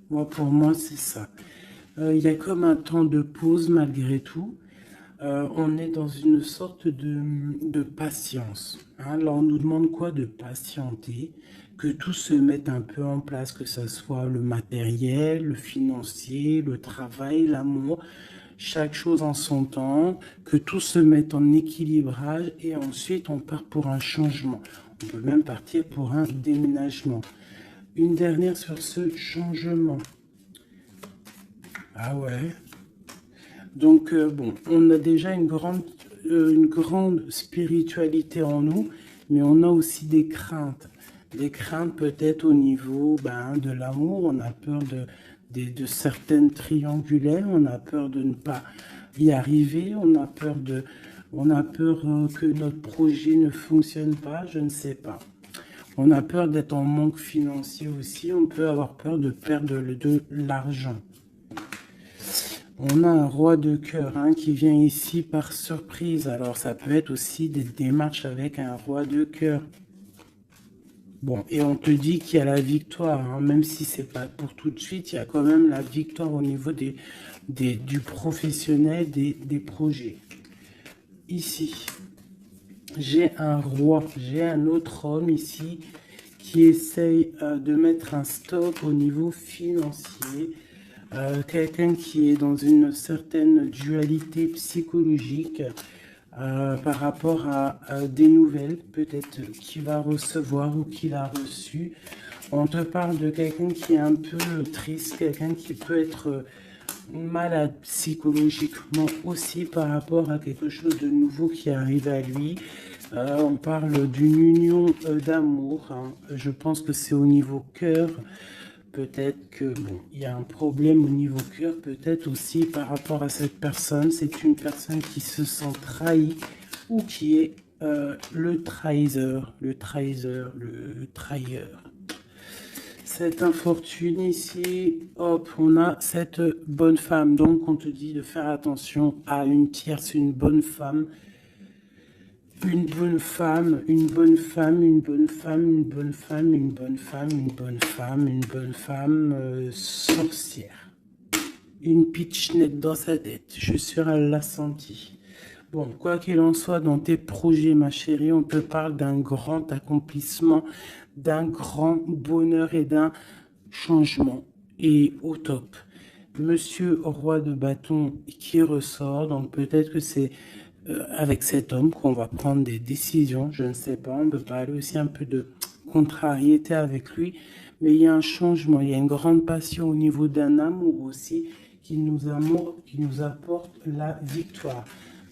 Moi, pour moi, c'est ça. Il y a comme un temps de pause malgré tout. On est dans une sorte de patience, hein. Là, on nous demande quoi? De patienter, que tout se mette un peu en place, que ce soit le matériel, le financier, le travail, l'amour, chaque chose en son temps, que tout se mette en équilibrage et ensuite on part pour un changement. On peut même partir pour un déménagement. Une dernière sur ce changement. Ah ouais. Donc, bon, on a déjà une grande spiritualité en nous, mais on a aussi des craintes. Des craintes peut-être au niveau de l'amour, on a peur de certaines triangulaires, on a peur de ne pas y arriver, on a peur que notre projet ne fonctionne pas, je ne sais pas. On a peur d'être en manque financier aussi, on peut avoir peur de perdre de l'argent. On a un roi de cœur hein, qui vient ici par surprise. Alors ça peut être aussi des démarches avec un roi de cœur. Bon, et on te dit qu'il y a la victoire, hein, même si c'est pas pour tout de suite, il y a quand même la victoire au niveau du professionnel, des projets. Ici, j'ai un roi, j'ai un autre homme ici qui essaye de mettre un stop au niveau financier. Quelqu'un qui est dans une certaine dualité psychologique par rapport à des nouvelles, peut-être qu'il va recevoir ou qu'il a reçu. On te parle de quelqu'un qui est un peu triste, quelqu'un qui peut être malade psychologiquement aussi par rapport à quelque chose de nouveau qui arrive à lui. On parle d'une union d'amour, hein. Je pense que c'est au niveau cœur. Peut-être que bon, il y a un problème au niveau cœur, peut-être aussi par rapport à cette personne. C'est une personne qui se sent trahie ou qui est le trahisseur, le trahisseur, le trahilleur. Cette infortune ici, hop, on a cette bonne femme. Donc on te dit de faire attention à une tierce, une bonne femme. Une bonne femme, une bonne femme, une bonne femme, une bonne femme, une bonne femme, une bonne femme, une bonne femme sorcière. Une pitchnette dans sa tête, je suis sûre elle l'a senti. Bon, quoi qu'il en soit, dans tes projets, ma chérie, on te parle d'un grand accomplissement, d'un grand bonheur et d'un changement. Et au top. Monsieur roi de bâton qui ressort, donc peut-être que c'est avec cet homme qu'on va prendre des décisions, je ne sais pas, on peut parler aussi un peu de contrariété avec lui, mais il y a un changement, il y a une grande passion au niveau d'un amour aussi qui nous apporte la victoire.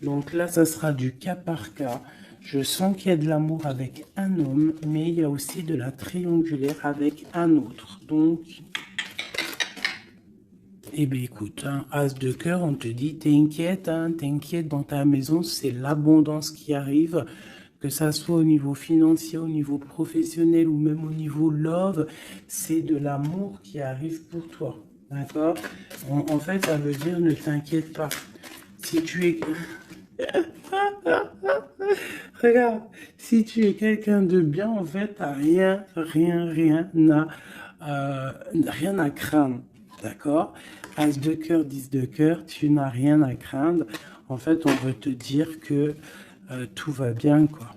Donc là, ça sera du cas par cas. Je sens qu'il y a de l'amour avec un homme, mais il y a aussi de la triangulaire avec un autre. Donc, eh bien écoute, hein, As de cœur, on te dit, t'inquiète, hein, t'inquiète dans ta maison, c'est l'abondance qui arrive, que ça soit au niveau financier, au niveau professionnel ou même au niveau love, c'est de l'amour qui arrive pour toi, d'accord? En fait, ça veut dire ne t'inquiète pas. Si tu es... Regarde, si tu es quelqu'un de bien, en fait, t'as rien à craindre, d'accord? As de cœur, 10 de cœur, tu n'as rien à craindre. En fait, on veut te dire que tout va bien, quoi.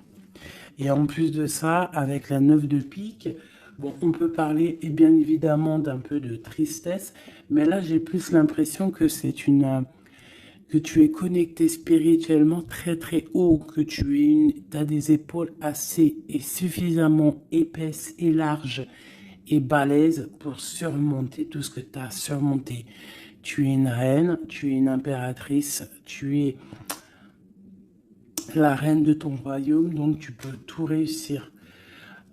Et en plus de ça, avec la 9 de pique, bon, on peut parler, et bien évidemment, d'un peu de tristesse, mais là, j'ai plus l'impression que que tu es connecté spirituellement très très haut, que as des épaules assez et suffisamment épaisses et larges et balèzes pour surmonter tout ce que tu as surmonté. Tu es une reine, tu es une impératrice, tu es la reine de ton royaume, donc tu peux tout réussir.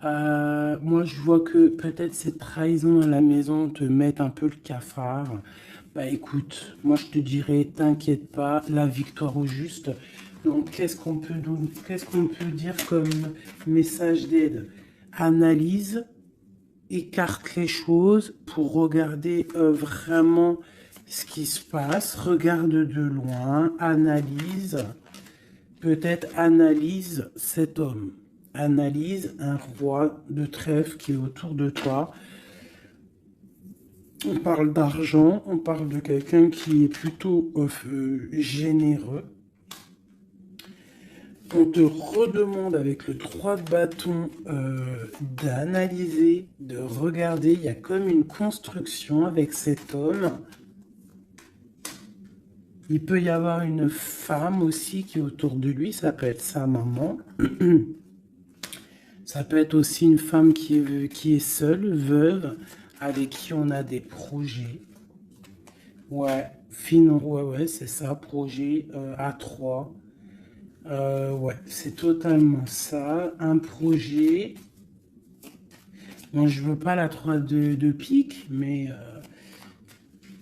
Moi, je vois que peut-être cette trahison à la maison te met un peu le cafard. Bah écoute, moi je te dirais, t'inquiète pas, la victoire au juste. Donc, qu'est-ce qu'on peut dire comme message d'aide? Analyse, écarte les choses pour regarder vraiment ce qui se passe. Regarde de loin, analyse. Peut-être analyse cet homme. Analyse un roi de trèfle qui est autour de toi. On parle d'argent, on parle de quelqu'un qui est plutôt généreux. On te redemande avec le 3 de bâton d'analyser, de regarder. Il y a comme une construction avec cet homme. Il peut y avoir une femme aussi qui est autour de lui, ça peut être sa maman. Ça peut être aussi une femme qui est seule, veuve, avec qui on a des projets. Ouais, ouais, c'est ça, projet à 3. Ouais, c'est totalement ça. Un projet. Bon, je veux pas la 3 de pique, mais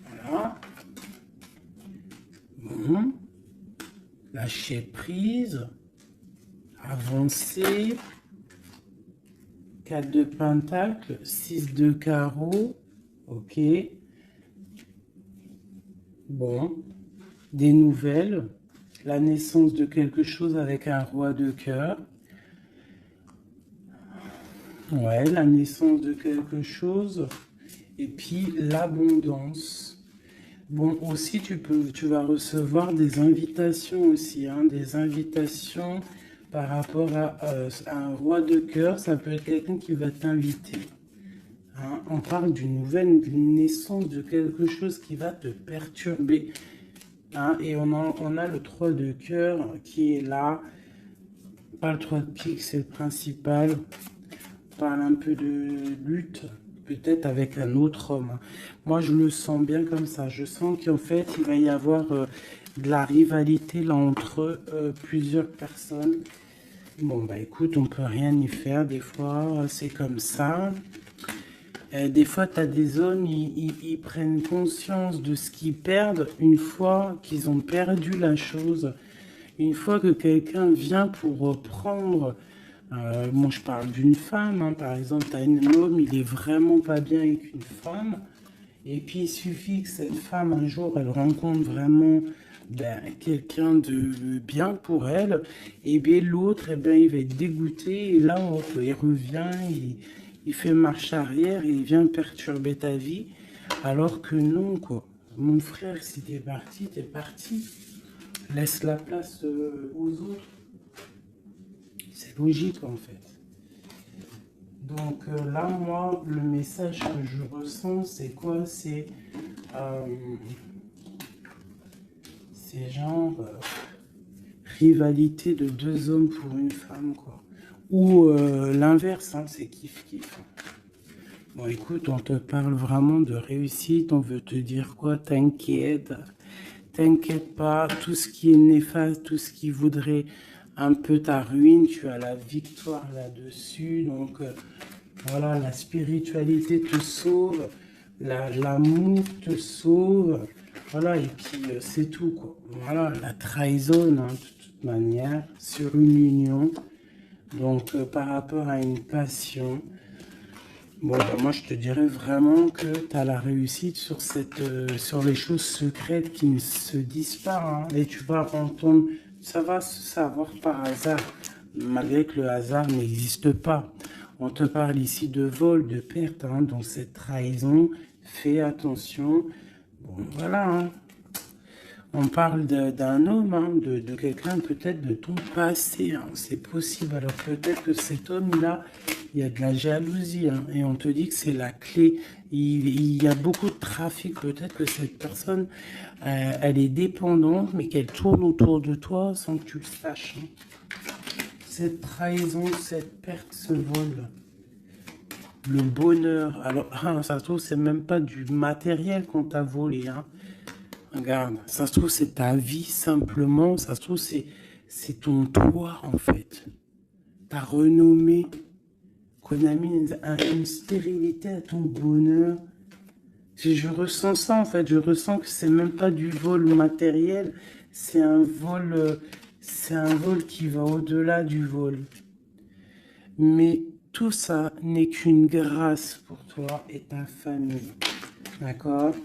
voilà. Bon. Lâcher prise. Avancer. 4 de pentacle. 6 de carreau. Ok. Bon. Des nouvelles. La naissance de quelque chose avec un roi de cœur. Ouais, la naissance de quelque chose. Et puis l'abondance. Bon, aussi, tu vas recevoir des invitations aussi, hein, des invitations par rapport à un roi de cœur. Ça peut être quelqu'un qui va t'inviter. Hein. On parle d'une nouvelle naissance de quelque chose qui va te perturber. Hein, et on a le 3 de cœur qui est là. Pas le 3 de pique, c'est le principal. On parle un peu de lutte, peut-être avec un autre homme. Hein. Moi, je le sens bien comme ça. Je sens qu'en fait, il va y avoir de la rivalité là entre plusieurs personnes. Bon, bah écoute, on peut rien y faire. Des fois, c'est comme ça. Des fois, tu as des zones, ils prennent conscience de ce qu'ils perdent une fois qu'ils ont perdu la chose. Une fois que quelqu'un vient pour reprendre, moi je parle d'une femme, hein, par exemple, tu as un homme, il est vraiment pas bien avec une femme, et puis il suffit que cette femme, un jour, elle rencontre vraiment quelqu'un de bien pour elle, et bien l'autre, il va être dégoûté, et là, il revient, il fait marche arrière, et il vient perturber ta vie, alors que non, quoi. Mon frère, si t'es parti, t'es parti. Laisse la place aux autres. C'est logique en fait. Donc là, moi, le message que je ressens, c'est quoi? C'est genre rivalité de deux hommes pour une femme, quoi. Ou l'inverse, hein, c'est kiff-kiff. Bon, écoute, on te parle vraiment de réussite. On veut te dire quoi? T'inquiète. T'inquiète pas, tout ce qui est néfaste, tout ce qui voudrait un peu ta ruine, tu as la victoire là-dessus. Donc voilà, la spiritualité te sauve, l'amour te sauve. Voilà, et puis c'est tout, quoi. Voilà, la trahison, hein, de toute manière, sur une union. Donc par rapport à une passion. Bon, bah, moi, je te dirais vraiment que tu as la réussite sur, sur les choses secrètes qui ne se disent pas. Hein. Et tu vas entendre, ça va se savoir par hasard, malgré que le hasard n'existe pas. On te parle ici de vol, de perte, hein, donc cette trahison, fais attention. Bon, voilà, hein. On parle d'un homme, hein, de quelqu'un peut-être de ton passé. Hein. C'est possible. Alors peut-être que cet homme-là, il y a de la jalousie. Hein, et on te dit que c'est la clé. Il y a beaucoup de trafic. Peut-être que cette personne, elle est dépendante, mais qu'elle tourne autour de toi sans que tu le saches. Hein. Cette trahison, cette perte, ce vol. Le bonheur. Alors, ça se trouve, c'est même pas du matériel qu'on t'a volé. Hein. Regarde, ça se trouve, c'est ta vie simplement. Ça se trouve, c'est ton toit, en fait. Ta renommée, qu'on a mis une stérilité à ton bonheur. Je ressens ça, en fait. Je ressens que c'est même pas du vol matériel. C'est un vol qui va au-delà du vol. Mais tout ça n'est qu'une grâce pour toi et ta famille. D'accord?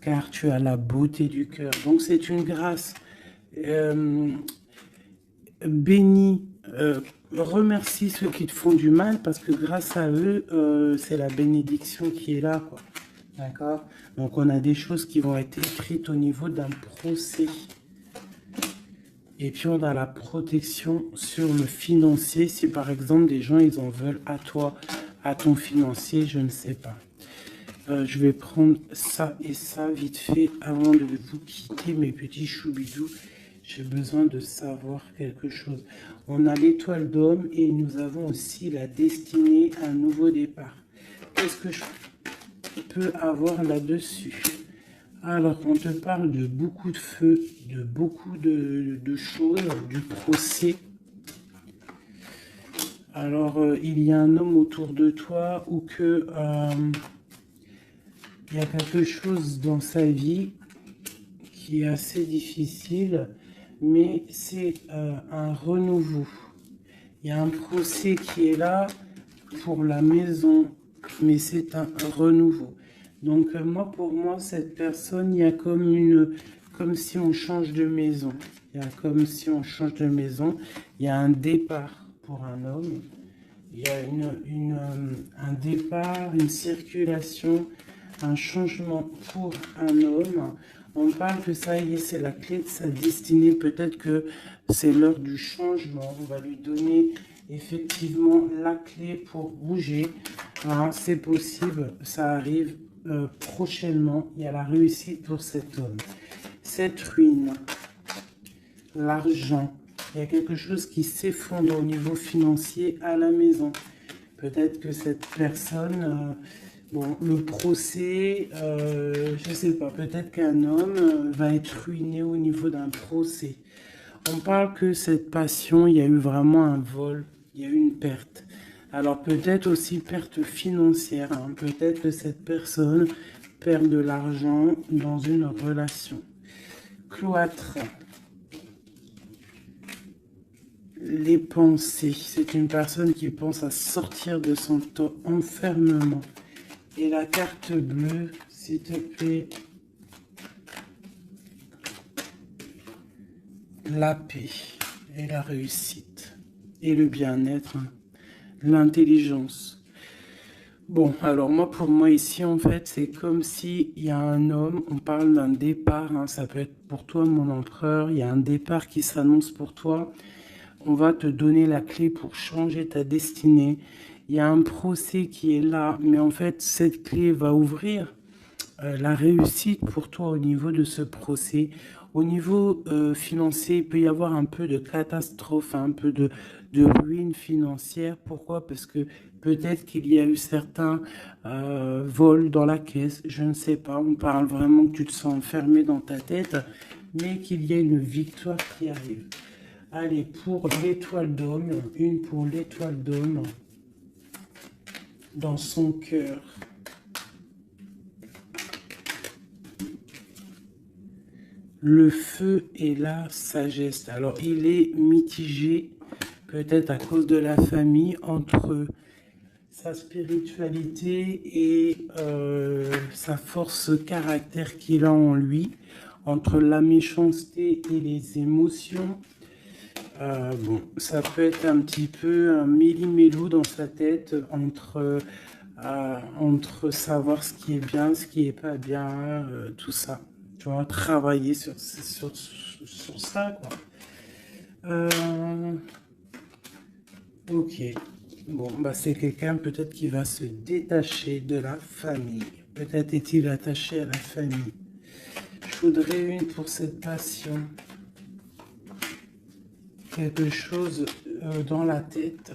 Car tu as la beauté du cœur. Donc c'est une grâce. Bénis, remercie ceux qui te font du mal parce que grâce à eux, c'est la bénédiction qui est là, quoi. D'accord? Donc on a des choses qui vont être écrites au niveau d'un procès. Et puis on a la protection sur le financier. Si par exemple des gens ils en veulent à toi, à ton financier, je ne sais pas. Je vais prendre ça et ça vite fait avant de vous quitter mes petits choubidous. J'ai besoin de savoir quelque chose. On a l'étoile d'homme et nous avons aussi la destinée à un nouveau départ. Qu'est-ce que je peux avoir là-dessus? Alors, on te parle de beaucoup de feu, de beaucoup de choses, du procès. Alors, il y a un homme autour de toi ou que il y a quelque chose dans sa vie qui est assez difficile, mais c'est un renouveau. Il y a un procès qui est là pour la maison, mais c'est un renouveau. Donc moi, pour moi, cette personne, il y a comme si on change de maison. Il y a comme si on change de maison. Il y a un départ pour un homme. Il y a un départ, une circulation, un changement pour un homme. On parle que ça y est, c'est la clé de sa destinée. Peut-être que c'est l'heure du changement. On va lui donner effectivement la clé pour bouger. Hein, c'est possible, ça arrive prochainement. Il y a la réussite pour cet homme. Cette ruine, l'argent. Il y a quelque chose qui s'effondre au niveau financier à la maison. Peut-être que cette personne, bon, le procès, je ne sais pas, peut-être qu'un homme va être ruiné au niveau d'un procès. On parle que cette passion, il y a eu vraiment un vol, il y a eu une perte. Alors peut-être aussi perte financière, hein. Peut-être que cette personne perd de l'argent dans une relation. Cloître. Les pensées. C'est une personne qui pense à sortir de son enfermement. Et la carte bleue, s'il te plaît. La paix et la réussite. Et le bien-être. L'intelligence. Bon, alors moi, pour moi ici, en fait, c'est comme s'il y a un homme, on parle d'un départ, hein, ça peut être pour toi, mon empereur, il y a un départ qui s'annonce pour toi. On va te donner la clé pour changer ta destinée. Il y a un procès qui est là, mais en fait, cette clé va ouvrir la réussite pour toi au niveau de ce procès. Au niveau financier, il peut y avoir un peu de catastrophe, un peu de ruine financière. Pourquoi? Parce que peut-être qu'il y a eu certains vols dans la caisse, je ne sais pas. On parle vraiment que tu te sens enfermé dans ta tête, mais qu'il y a une victoire qui arrive. Allez, pour l'étoile d'homme, une pour l'étoile d'homme dans son cœur. Le feu et la sagesse. Alors, il est mitigé, peut-être à cause de la famille, entre sa spiritualité et sa force caractère qu'il a en lui, entre la méchanceté et les émotions. Bon, ça peut être un petit peu un méli-mélou dans sa tête entre savoir ce qui est bien, ce qui est pas bien, tout ça. Tu vois, travailler sur ça, quoi. Ok. Bon, bah c'est quelqu'un peut-être qui va se détacher de la famille. Peut-être est-il attaché à la famille. Je voudrais une pour cette passion. Quelque chose dans la tête.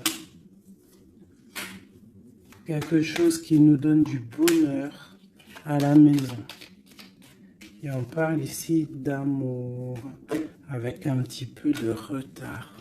Quelque chose qui nous donne du bonheur à la maison. Et on parle ici d'amour. avec un petit peu de retard.